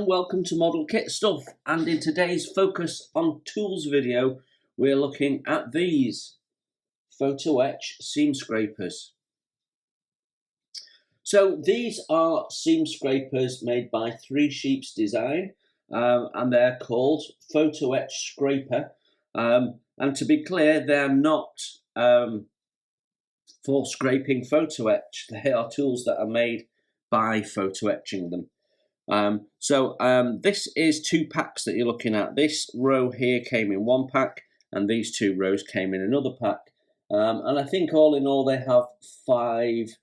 and welcome to Model Kit Stuff, and in today's Focus on Tools video we're looking at these photo etch seam scrapers. So these are seam scrapers made by Three Sheeps Design, and they're called photo etch scraper, and to be clear, they're not for scraping photo etch. They are tools that are made by photo etching them. This is two packs that you're looking at. This row here came in one pack and these two rows came in another pack, and I think all in all they have 5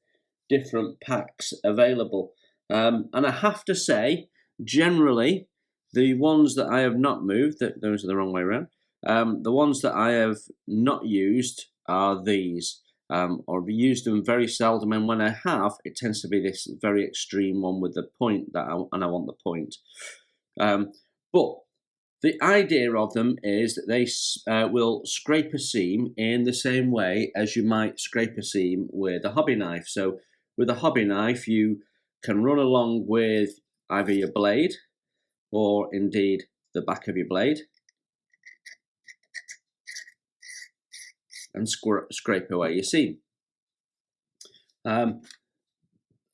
different packs available, and I have to say generally the ones that I have not moved, those are the wrong way around, the ones that I have not used are these. Or I've used them very seldom, and when I have, it tends to be this very extreme one with the point and I want the point. But the idea of them is that they will scrape a seam in the same way as you might scrape a seam with a hobby knife. So with a hobby knife, you can run along with either your blade or indeed the back of your blade and scrape away your seam.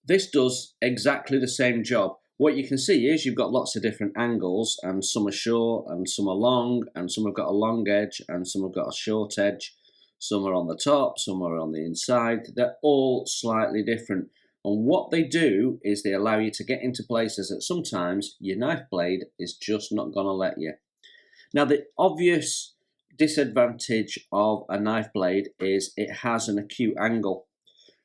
This does exactly the same job. What you can see is you've got lots of different angles, and some are short and some are long, and some have got a long edge and some have got a short edge. Some are on the top, some are on the inside. They're all slightly different, and what they do is they allow you to get into places that sometimes your knife blade is just not going to let you. Now, the obvious disadvantage of a knife blade is it has an acute angle,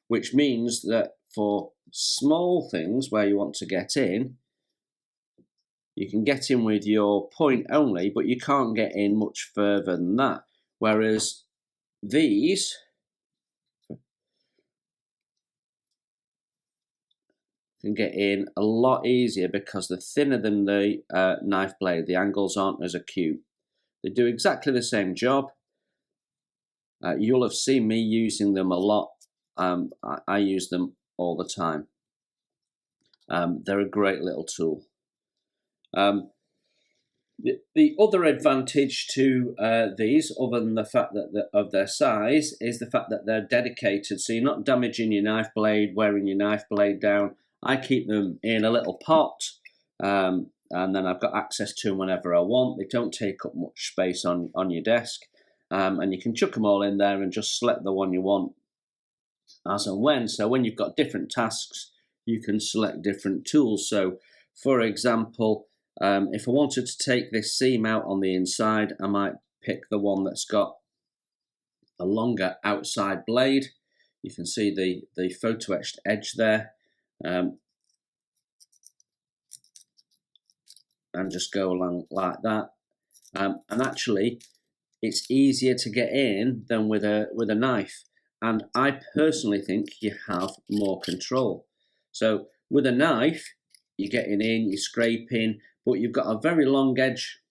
which means that for small things where you want to get in, you can get in with your point only, but you can't get in much further than that. Whereas these can get in a lot easier because they're thinner than the knife blade. The angles aren't as acute. They do exactly the same job. You'll have seen me using them a lot. I use them all the time. They're a great little tool. The other advantage to these, other than the fact that of their size, is the fact that they're dedicated. So you're not damaging your knife blade, wearing your knife blade down. I keep them in a little pot, and then I've got access to them whenever I want. They don't take up much space on your desk, and you can chuck them all in there and just select the one you want as and when. So when you've got different tasks, you can select different tools. So for example, if I wanted to take this seam out on the inside, I might pick the one that's got a longer outside blade. You can see the photo etched edge there. And just go along like that, and actually it's easier to get in than with a knife, and I personally think you have more control. So with a knife you're getting in, you're scraping, but you've got a very long edge,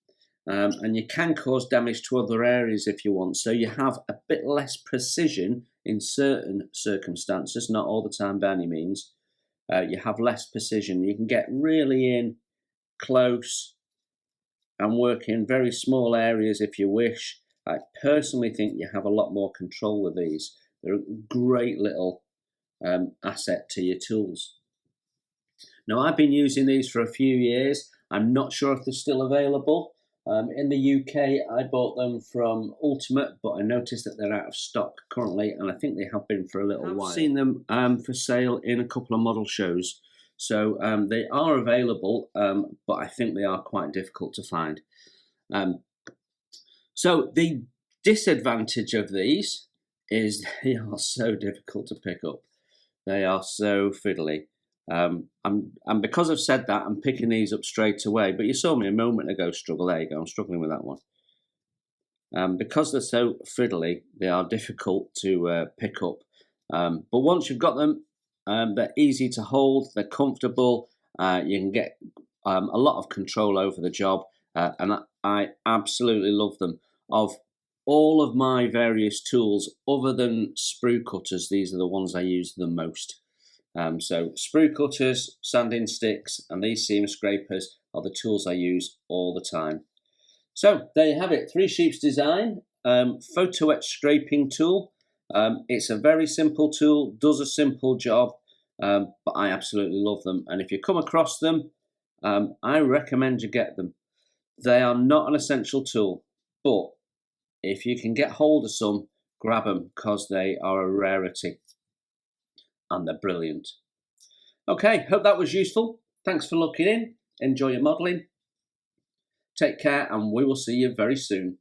and you can cause damage to other areas if you want, so you have a bit less precision in certain circumstances, not all the time by any means. You have less precision. You can get really in close and work in very small areas if you wish. I personally think you have a lot more control with these. They're a great little asset to your tools. Now, I've been using these for a few years. I'm not sure if they're still available. In the UK, I bought them from Ultimate, but I noticed that they're out of stock currently, and I think they have been for a little while. I've seen them for sale in a couple of model shows. So they are available, but I think they are quite difficult to find. So the disadvantage of these is they are so difficult to pick up. They are so fiddly. And because I've said that, I'm picking these up straight away. But you saw me a moment ago struggle. There you go. I'm struggling with that one. Because they're so fiddly, they are difficult to pick up. But once you've got them, they're easy to hold, they're comfortable, you can get a lot of control over the job, and I absolutely love them. Of all of my various tools, other than sprue cutters, these are the ones I use the most. So sprue cutters, sanding sticks, and these seam scrapers are the tools I use all the time. So there you have it, 3 Sheeps Design photo etch scraping tool. It's a very simple tool, does a simple job, but I absolutely love them. And if you come across them, I recommend you get them. They are not an essential tool, but if you can get hold of some, grab them because they are a rarity and they're brilliant. Okay, hope that was useful. Thanks for looking in. Enjoy your modelling. Take care and we will see you very soon.